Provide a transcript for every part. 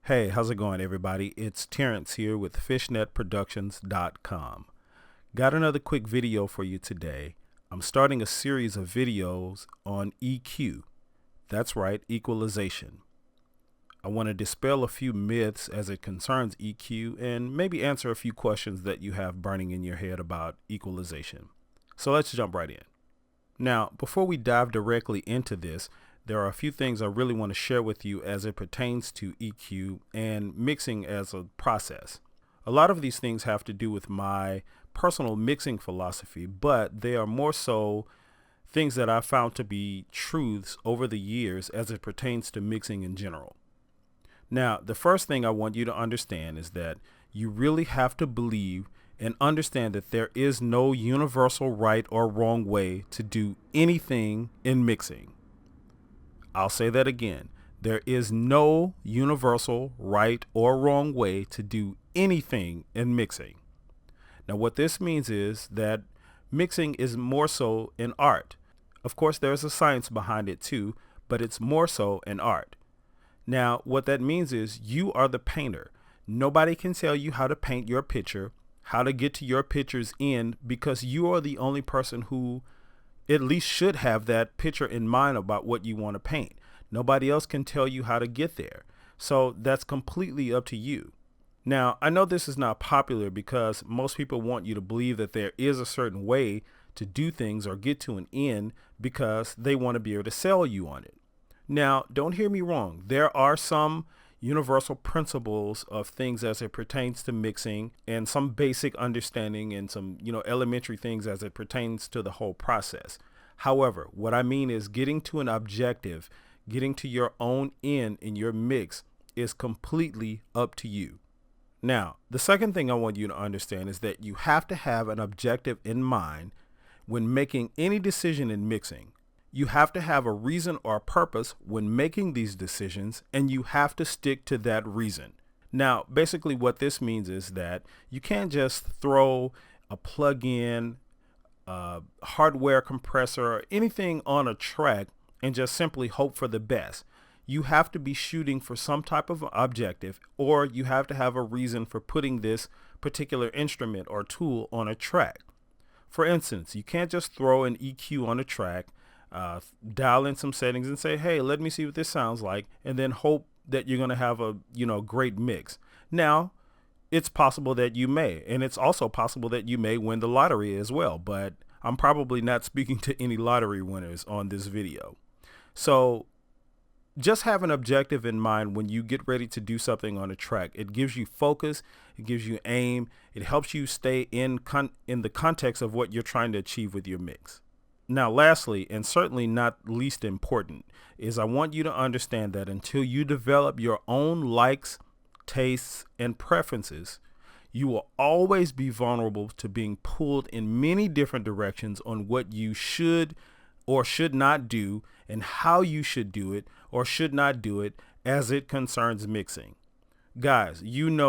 Hey, how's it going, everybody? It's Terrence here with fishnetproductions.com. Got another quick video for you today. I'm starting a series of videos on EQ. That's right, equalization. I want to dispel a few myths as it concerns EQ and maybe answer a few questions that you have burning in your head about equalization. So let's jump right in. Now, before we dive directly into this, there are a few things I really want to share with you as it pertains to EQ and mixing as a process. A lot of these things have to do with my personal mixing philosophy, but they are more so things that I've found to be truths over the years as it pertains to mixing in general. Now, the first thing I want you to understand is that you really have to believe and understand that there is no universal right or wrong way to do anything in mixing. I'll say that again. There is no universal right or wrong way to do anything in mixing. Now, what this means is that mixing is more so an art. Of course, there's a science behind it too, but it's more so an art. Now, what that means is you are the painter. Nobody can tell you how to paint your picture, how to get to your picture's end, because you are the only person who at least should have that picture in mind about what you want to paint. Nobody else can tell you how to get there. So that's completely up to you. Now, I know this is not popular because most people want you to believe that there is a certain way to do things or get to an end because they want to be able to sell you on it. Now, don't hear me wrong. There are some universal principles of things as it pertains to mixing and some basic understanding and some, elementary things as it pertains to the whole process. However, what I mean is getting to an objective, getting to your own end in your mix is completely up to you. Now, the second thing I want you to understand is that you have to have an objective in mind when making any decision in mixing. You have to have a reason or a purpose when making these decisions, and you have to stick to that reason. Now, basically what this means is that you can't just throw a plug-in, hardware compressor, or anything on a track and just simply hope for the best. You have to be shooting for some type of objective, or you have to have a reason for putting this particular instrument or tool on a track. For instance, you can't just throw an EQ on a track, dial in some settings and say, hey, let me see what this sounds like, and then hope that you're going to have a, great mix. Now, it's possible that you may, and it's also possible that you may win the lottery as well, but I'm probably not speaking to any lottery winners on this video. So just have an objective in mind when you get ready to do something on a track. It gives you focus, it gives you aim, it helps you stay in the context of what you're trying to achieve with your mix. Now, lastly, and certainly not least important, is I want you to understand that until you develop your own likes, tastes, and preferences, you will always be vulnerable to being pulled in many different directions on what you should or should not do and how you should do it or should not do it as it concerns mixing. Guys,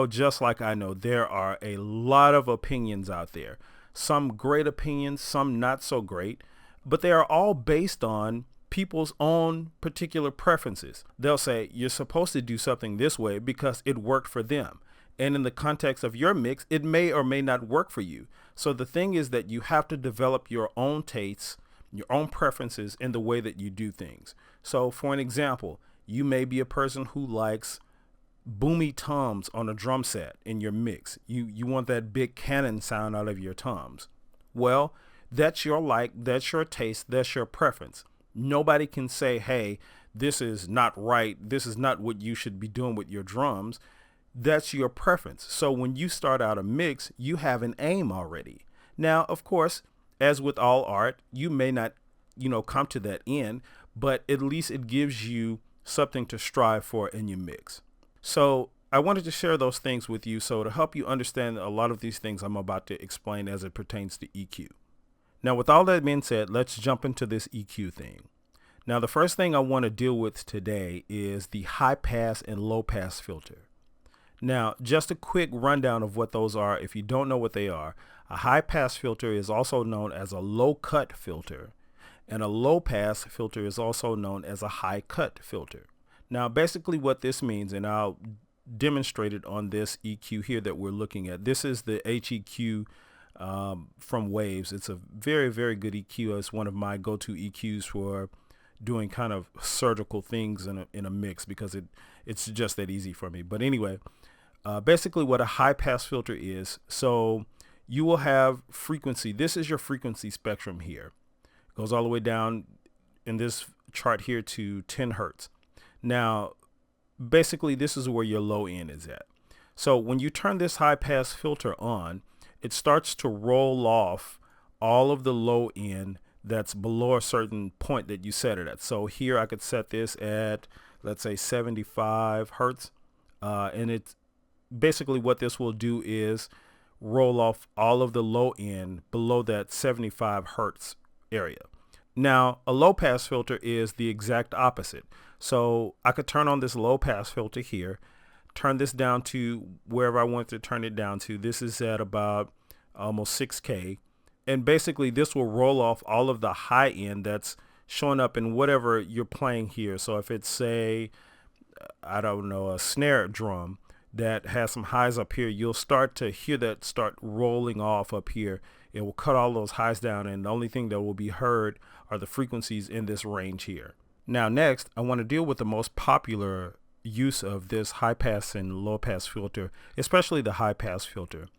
just like I know, there are a lot of opinions out there. Some great opinions, some not so great. But they are all based on people's own particular preferences. They'll say you're supposed to do something this way because it worked for them. And in the context of your mix, it may or may not work for you. So the thing is that you have to develop your own tastes, your own preferences in the way that you do things. So for an example, you may be a person who likes boomy toms on a drum set in your mix. You want that big cannon sound out of your toms. Well, that's your like, that's your taste, that's your preference. Nobody can say, hey, this is not right. This is not what you should be doing with your drums. That's your preference. So when you start out a mix, you have an aim already. Now, of course, as with all art, you may not, come to that end, but at least it gives you something to strive for in your mix. So I wanted to share those things with you so to help you understand a lot of these things I'm about to explain as it pertains to EQ. Now, with all that being said, let's jump into this EQ thing. Now, the first thing I want to deal with today is the high pass and low pass filter. Now, just a quick rundown of what those are. If you don't know what they are, a high pass filter is also known as a low cut filter, and a low pass filter is also known as a high cut filter. Now, basically what this means, and I'll demonstrated on this EQ here that we're looking at. This is the HEQ from Waves. It's a very, very good EQ. It's one of my go-to EQs for doing kind of surgical things in a mix, because it's just that easy for me. But anyway, basically what a high pass filter is, so you will have frequency. This is your frequency spectrum here. It goes all the way down in this chart here to 10 hertz. Now, basically this is where your low end is at. So when you turn this high pass filter on, it starts to roll off all of the low end that's below a certain point that you set it at. So here I could set this at, let's say 75 hertz. And it's basically what this will do is roll off all of the low end below that 75 hertz area. Now, a low pass filter is the exact opposite. So I could turn on this low pass filter here, turn this down to wherever I want to turn it down to. This is at about almost 6K. And basically this will roll off all of the high end that's showing up in whatever you're playing here. So if it's, say, I don't know, a snare drum that has some highs up here, you'll start to hear that start rolling off up here. It will cut all those highs down, and the only thing that will be heard are the frequencies in this range here. Now next, I want to deal with the most popular use of this high pass and low pass filter, especially the high pass filter.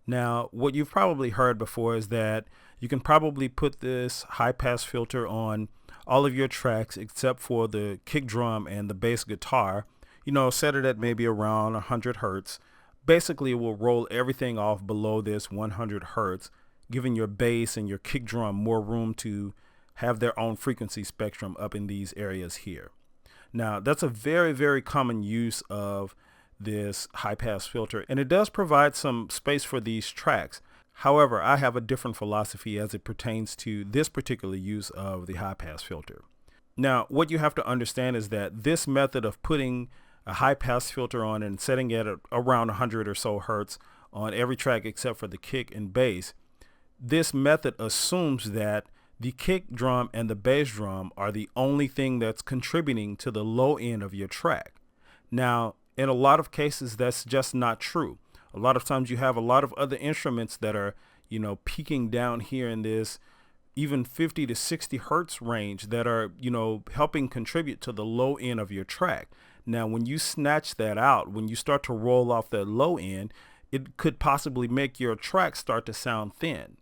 Now, what you've probably heard before is that you can probably put this high pass filter on all of your tracks except for the kick drum and the bass guitar. You know, set it at maybe around 100 hertz. Basically, it will roll everything off below this 100 hertz, giving your bass and your kick drum more room to have their own frequency spectrum up in these areas here. Now, that's a very, very common use of this high pass filter, and it does provide some space for these tracks. However, I have a different philosophy as it pertains to this particular use of the high pass filter. Now, what you have to understand is that this method of putting a high pass filter on and setting it at around 100 or so hertz on every track except for the kick and bass, this method assumes that the kick drum and the bass drum are the only thing that's contributing to the low end of your track. Now, in a lot of cases, that's just not true. A lot of times you have a lot of other instruments that are, you know, peaking down here in this even 50 to 60 hertz range that are, you know, helping contribute to the low end of your track. Now, when you snatch that out, when you start to roll off that low end, it could possibly make your track start to sound thin.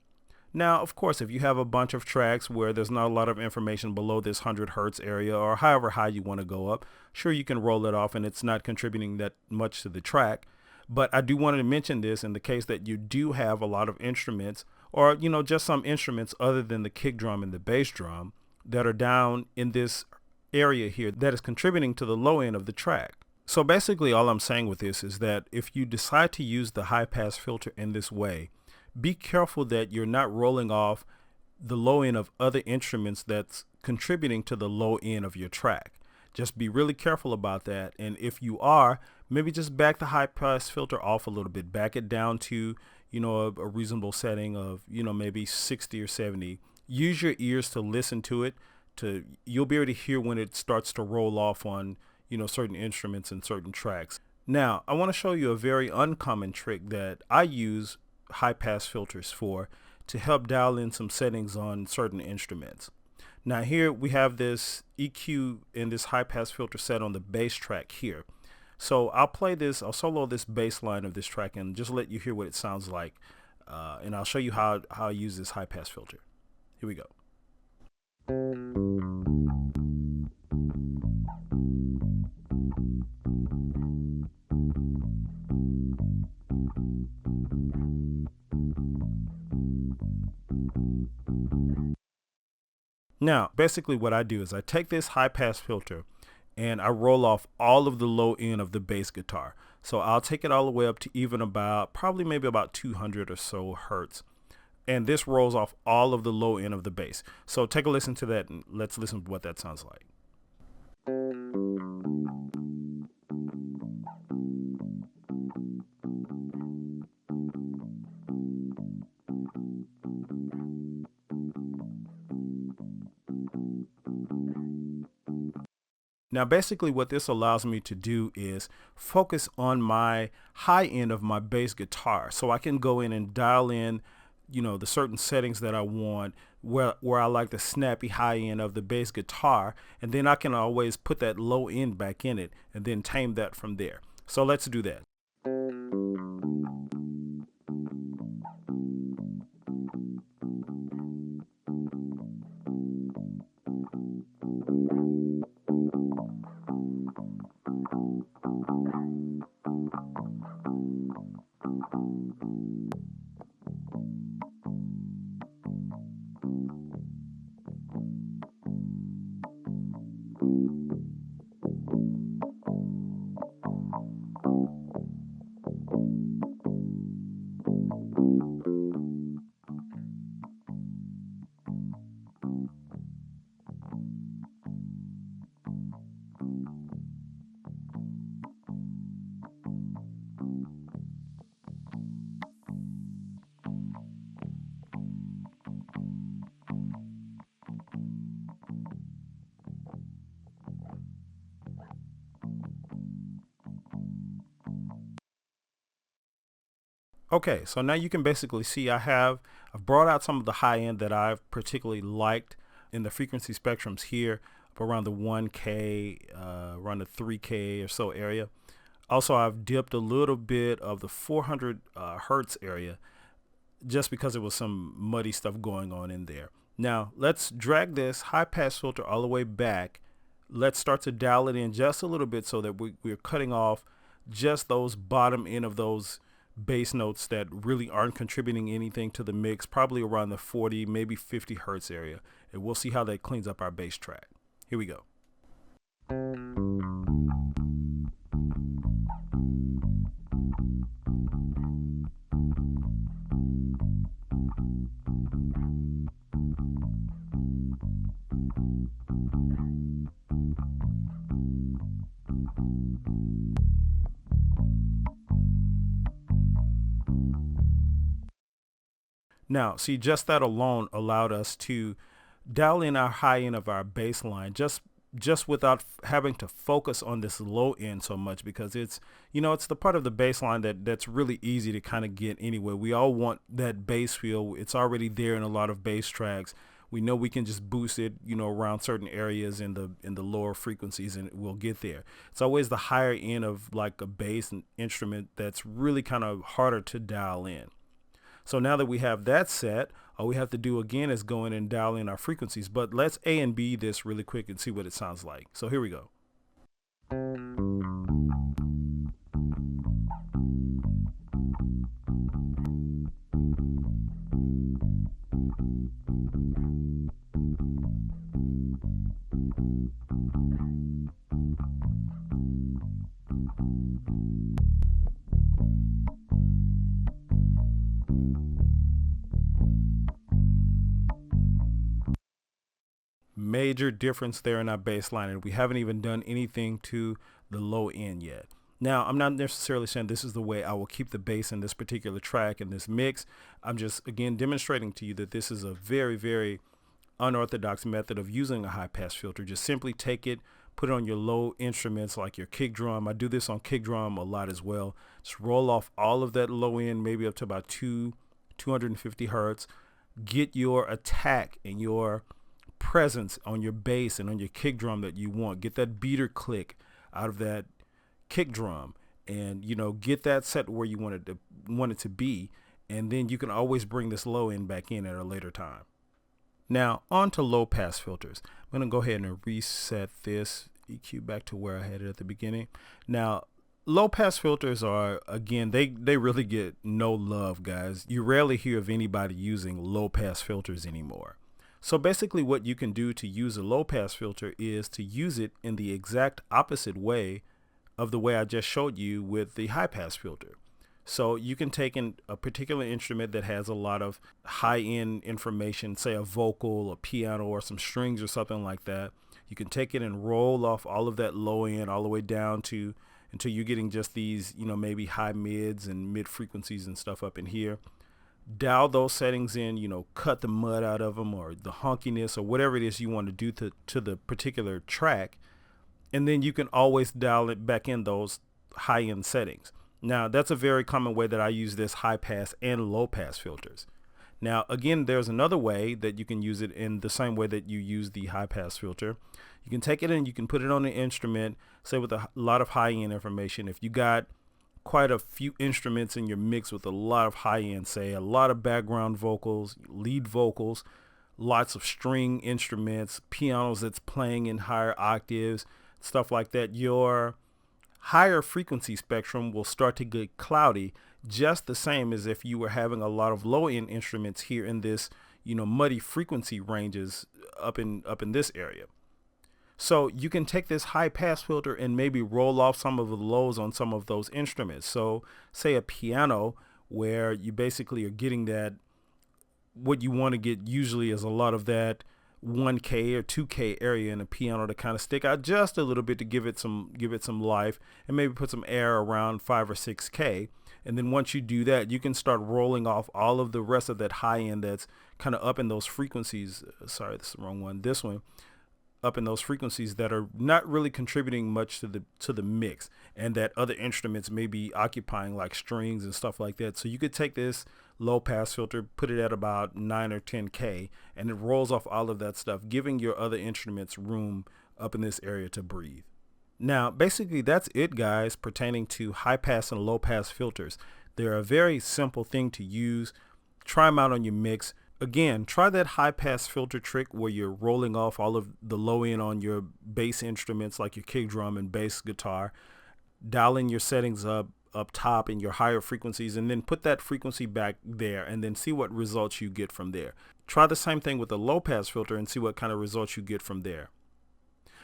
Now, of course, if you have a bunch of tracks where there's not a lot of information below this 100 hertz area, or however high you want to go up, sure, you can roll it off and it's not contributing that much to the track. But I do want to mention this in the case that you do have a lot of instruments, or, you know, just some instruments other than the kick drum and the bass drum that are down in this area here that is contributing to the low end of the track. So basically all I'm saying with this is that if you decide to use the high pass filter in this way, be careful that you're not rolling off the low end of other instruments that's contributing to the low end of your track. Just be really careful about that. And if you are, maybe just back the high pass filter off a little bit, back it down to, you know, a reasonable setting of, you know, maybe 60 or 70. Use your ears to listen to it. You'll be able to hear when it starts to roll off on, you know, certain instruments and certain tracks. Now, I want to show you a very uncommon trick that I use high pass filters for to help dial in some settings on certain instruments. Now here we have this EQ in this high pass filter set on the bass track here. So I'll solo this bass line of this track and just let you hear what it sounds like. And I'll show you how I use this high pass filter. Here we go. Now, basically what I do is I take this high pass filter and I roll off all of the low end of the bass guitar. So I'll take it all the way up to even about, probably maybe about 200 or so hertz. And this rolls off all of the low end of the bass. So take a listen to that and let's listen to what that sounds like. Now, basically what this allows me to do is focus on my high end of my bass guitar. So I can go in and dial in, the certain settings that I want, where I like the snappy high end of the bass guitar. And then I can always put that low end back in it and then tame that from there. So let's do that. Okay, so now you can basically see I've brought out some of the high end that I've particularly liked in the frequency spectrums here, up around the 1K, around the 3K or so area. Also, I've dipped a little bit of the 400 hertz area just because there was some muddy stuff going on in there. Now, let's drag this high pass filter all the way back. Let's start to dial it in just a little bit so that we're cutting off just those bottom end of those bass notes that really aren't contributing anything to the mix, probably around the 40, maybe 50 hertz area. And we'll see how that cleans up our bass track. Here we go. Now, see, just that alone allowed us to dial in our high end of our bass line just without having to focus on this low end so much, because it's the part of the bass line that's really easy to kind of get anyway. We all want that bass feel. It's already there in a lot of bass tracks. We know we can just boost it, around certain areas in the lower frequencies, and we'll get there. It's always the higher end of like a bass instrument that's really kind of harder to dial in. So now that we have that set, all we have to do again is go in and dial in our frequencies. But let's A and B this really quick and see what it sounds like. So here we go. Major difference there in our bass line, and we haven't even done anything to the low end yet. Now, I'm not necessarily saying this is the way I will keep the bass in this particular track in this mix. I'm just, again, demonstrating to you that this is a very, very unorthodox method of using a high pass filter. Just simply take it, put it on your low instruments like your kick drum. I do this on kick drum a lot as well. Just roll off all of that low end, maybe up to about 250 hertz. Get your attack and your presence on your bass and on your kick drum that you want. Get that beater click out of that kick drum, and get that set where you want it to be, and then you can always bring this low end back in at a later time. Now on to low pass filters. I'm going to go ahead and reset this EQ back to where I had it at the beginning. Now, low pass filters are, again, they really get no love, guys. You rarely hear of anybody using low pass filters anymore. So basically what you can do to use a low pass filter is to use it in the exact opposite way of the way I just showed you with the high pass filter. So you can take in a particular instrument that has a lot of high end information, say a vocal, a piano, or some strings or something like that. You can take it and roll off all of that low end all the way down to until you're getting just these, maybe high mids and mid frequencies and stuff up in here. Dial those settings in, cut the mud out of them or the honkiness or whatever it is you want to do to the particular track, And then you can always dial it back in those high-end settings. Now, that's a very common way that I use this high pass and low pass filters. Now, again, there's another way that you can use it in the same way that you use the high pass filter. You can take it and you can put it on an instrument, say with a lot of high-end information. If you got quite a few instruments in your mix with a lot of high-end, say a lot of background vocals, lead vocals, lots of string instruments, pianos that's playing in higher octaves, stuff like that, your higher frequency spectrum will start to get cloudy, just the same as if you were having a lot of low-end instruments here in this, muddy frequency ranges up in this area. So you can take this high pass filter and maybe roll off some of the lows on some of those instruments. So say a piano, where you basically are getting that, what you want to get usually is a lot of that 1K or 2K area in a piano to kind of stick out just a little bit to give it some life, and maybe put some air around 5 or 6K. And then once you do that, you can start rolling off all of the rest of that high end that's kind of up in those frequencies. Sorry, this is the wrong one. This one, up in those frequencies that are not really contributing much to the mix, and that other instruments may be occupying, like strings and stuff like that. So you could take this low pass filter, put it at about 9 or 10K, and it rolls off all of that stuff, giving your other instruments room up in this area to breathe. Now, basically that's it, guys, pertaining to high pass and low pass filters. They're a very simple thing to use. Try them out on your mix. Again, try that high pass filter trick where you're rolling off all of the low end on your bass instruments like your kick drum and bass guitar. Dialing your settings up top in your higher frequencies, and then put that frequency back there, and then see what results you get from there. Try the same thing with a low pass filter and see what kind of results you get from there.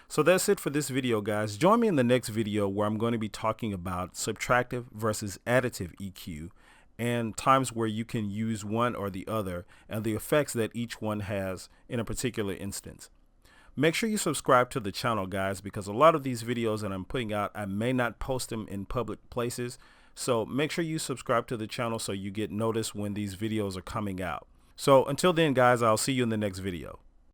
So that's it for this video, guys. Join me in the next video where I'm going to be talking about subtractive versus additive EQ, and times where you can use one or the other, and the effects that each one has in a particular instance. Make sure you subscribe to the channel, guys, because a lot of these videos that I'm putting out, I may not post them in public places. So make sure you subscribe to the channel so you get notice when these videos are coming out. So until then, guys, I'll see you in the next video.